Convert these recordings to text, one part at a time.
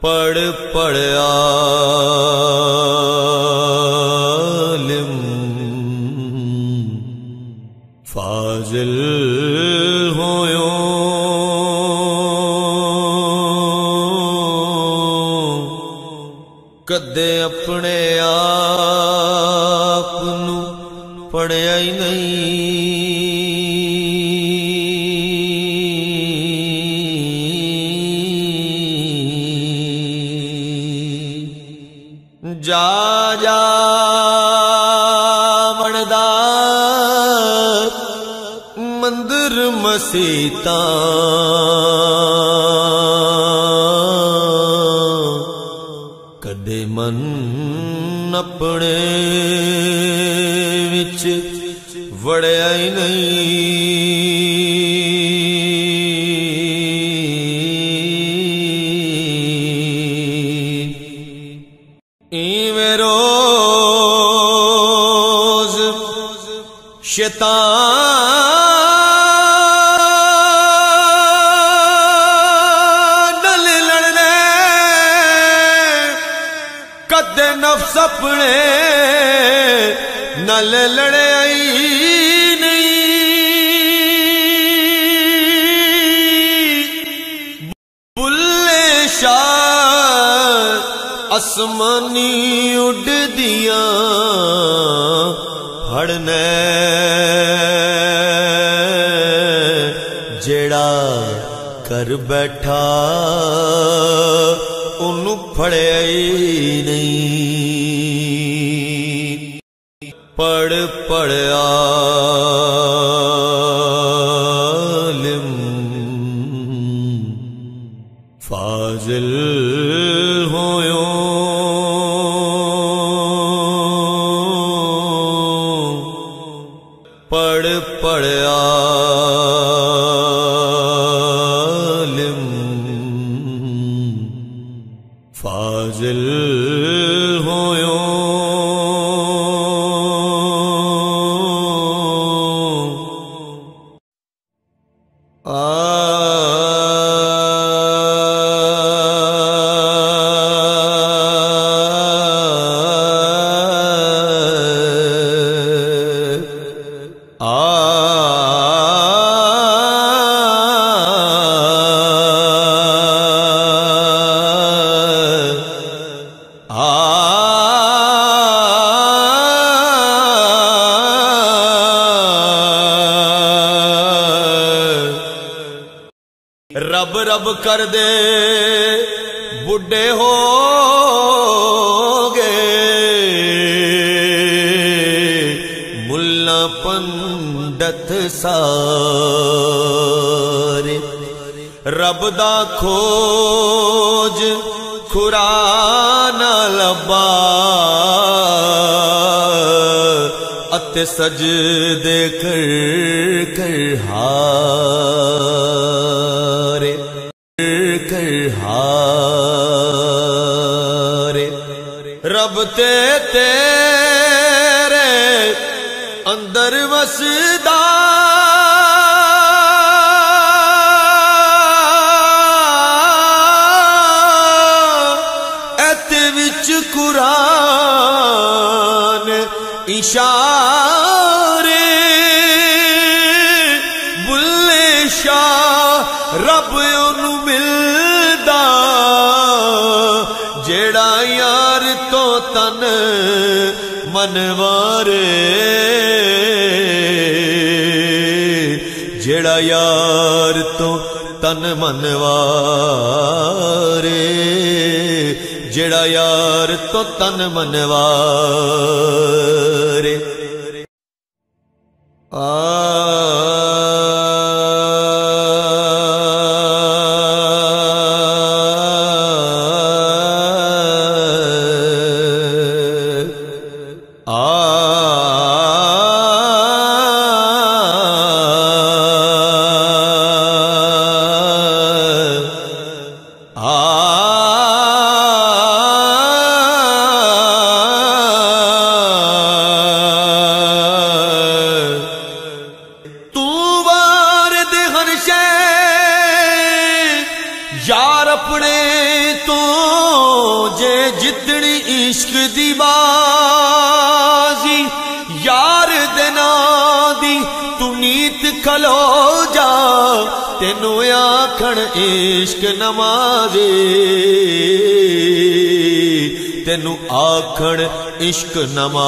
پڑھ پڑھ عالم فاضل ہویوں کدے اپنے آپ نو پڑھیا ہی نہیں جا جا بندا مندر مسیتاں کدے من اپنے وچ وڑیا ہی ایویں روز شیطان نال لڑنے کدے نفس اپنے نال لڑے نہیں بلے شاہ آسمانی اڈ دیاں پھڑنے جیڑا کر بیٹھا انہوں پھڑیا ہی نہیں پڑھ پڑھ عالم فاضل ہویوں پڑھ پڑھ عالم فاضل ہویوں رب رب کر دے بڈھے ہو گئے ملا پنڈت سارے رب دا کھوج کھرا نہ لبا اتے سجدے کر کر ہارے رب تے تیرے اندر وسدا ایتے وچ قرآن اشارے بلے شاہ رب انہوں ملدا جیڑا یار تو تن منوارے جیڑا یار تو تن منوارے جیڑا یار تو تن منوارے یار اپنے تو جے جتنی عشق دی بازی یار دینا دی تو نیت کھلو جا تینو آکھن عشق نمازے تینو آکھن عشق نمازی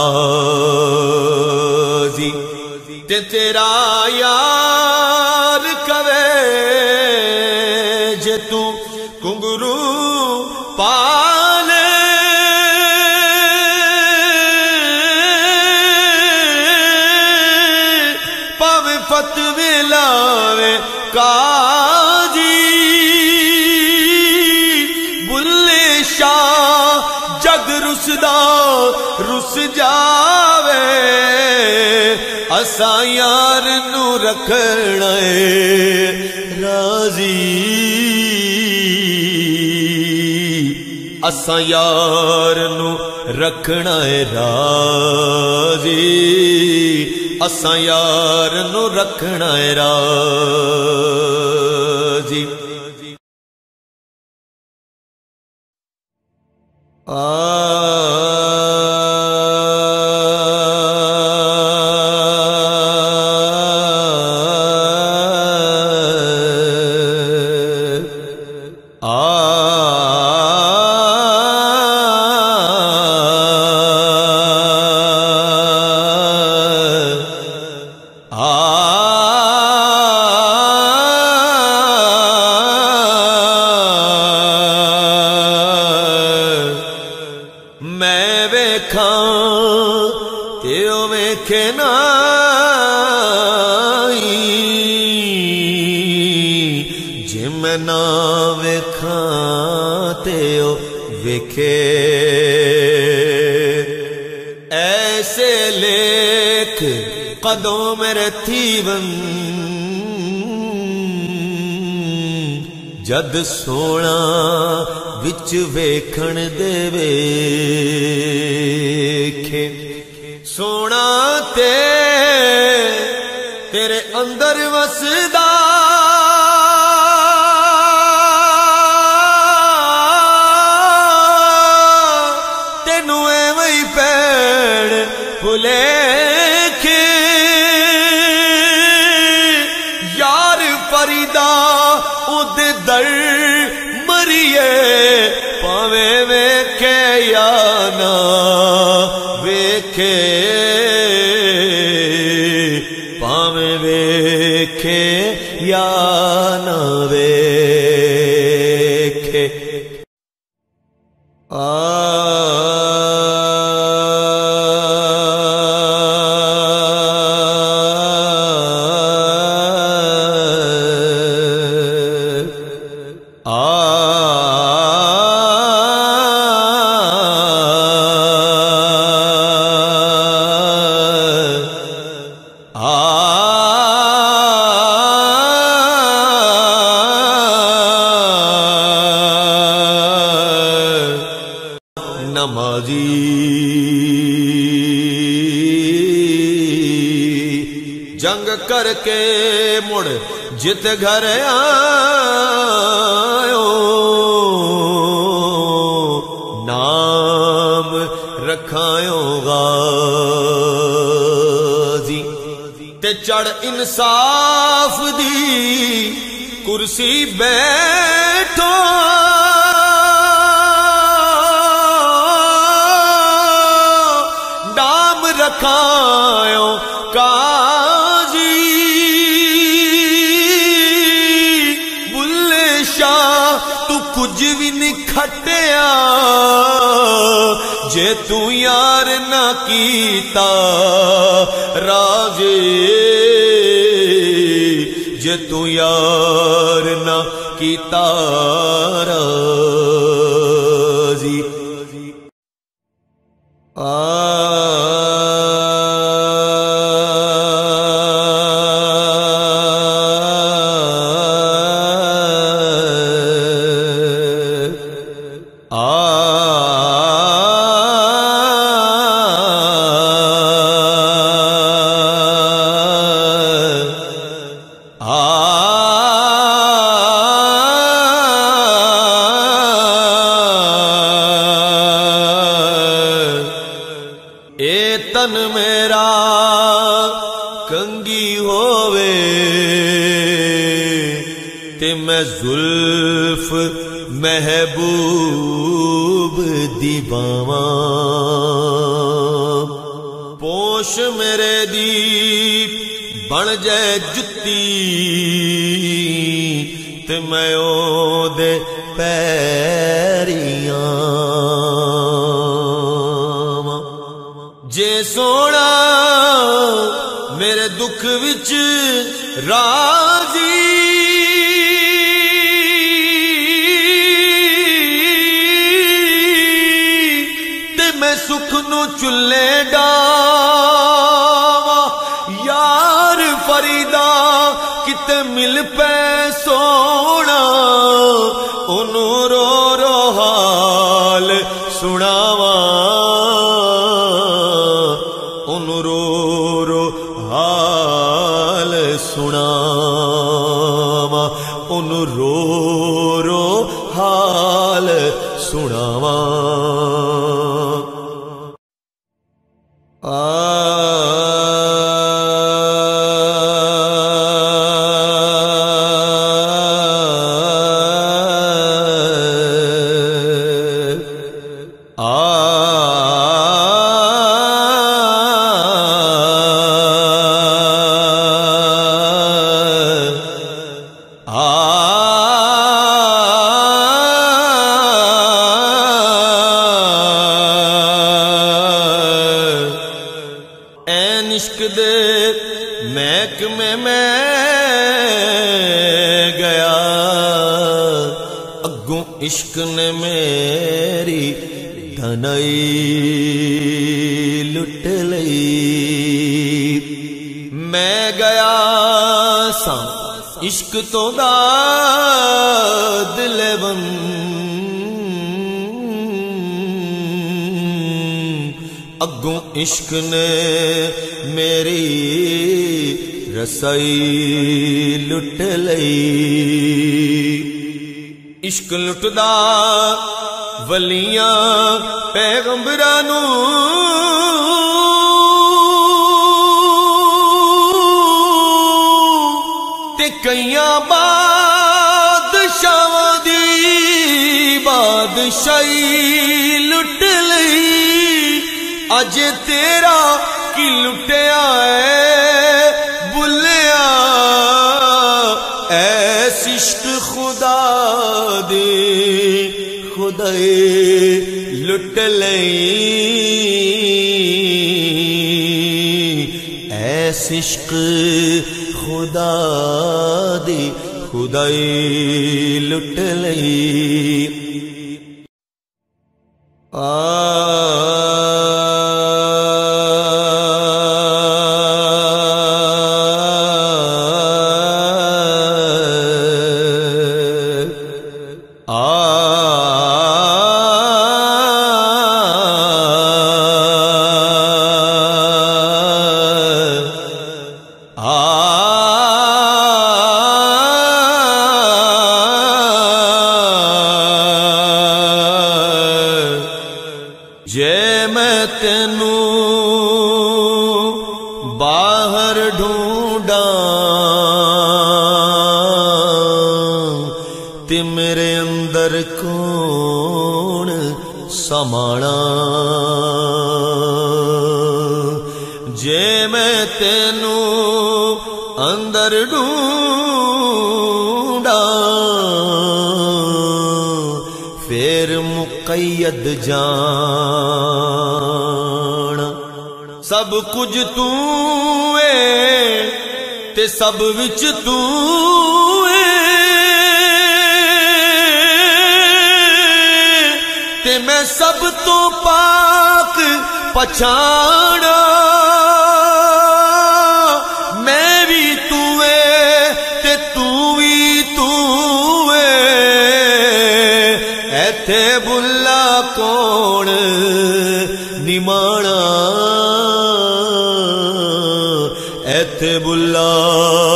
تے تیرا یار کوے جے تو کنگرو پالے پاوے فتوی لاوے قاضی بلے شاہ جگ رسدا رس جاوے اساں یار نو رکھنا راضی اساں یار نو رکھنا راضی اساں یار نو رکھنا راضی میں ویکھاں تے او ویکھے نائی جے میں نہ ویکھاں تے او ویکھے ایسے لیکھ قدوں میرے تھیون جد سونا وچ ویکھن دے ویکھے سونا تیرے اندر وسدا تینو ایویں پیڑ پھلے یار فریدا اُد در مریے پاوے ویکھے یا نہ ویکھے پاوے ویکھے یا نہ ویکھے نمازی جنگ کر کے مڑ جت گھر آئو نام رکھایو غازی تے چڑھ انصاف دی کرسی بیٹھو رکھایو قاضی بلے شاہ تو کچھ بھی نہیں کھٹیا جے تو یار نہ کیتا راضی جے تو یار نہ کیتا راضی زلف محبوب دی باواں پوش میرے دی بن جائے جتی تے میں او دے پیریاں جے سونا میرے دکھ وچ راضی تے میں سکھ نو چلے ڈاواں یار فریدا کتے مل پے سونا انہوں رو رو حال سناواں انہوں رو رو حال سناواں انہوں رو رو حال سناواں عشق دے محکمے میں گیا اگوں عشق نے میری دھنائی لٹ لئی میں گیا سا عشق تو داد لیون اگوں عشق نے میری رسائی لٹ لئی عشق لٹدا ولیاں پیغمبراں نوں تے کئیاں بادشاہاں دی بادشاہی لٹ لئی اج تیرا کی لٹیا ہے بلیا ایس عشق خدا دے خدائے لٹ لئی ایس عشق خدا دے خدائے لٹ لئی جے میں تینوں باہر ڈھونڈاں تے میرے اندر کون سمانا جے میں تینوں اندر ڈھونڈاں پھر مقید جان سب کچھ تو ہے تے سب وچ تو ہے تے میں سب تو پاک پچھانا میں بھی تو ہے تے تو بھی تو ہے ایتھے بلا کون نمانا ایتھے بلا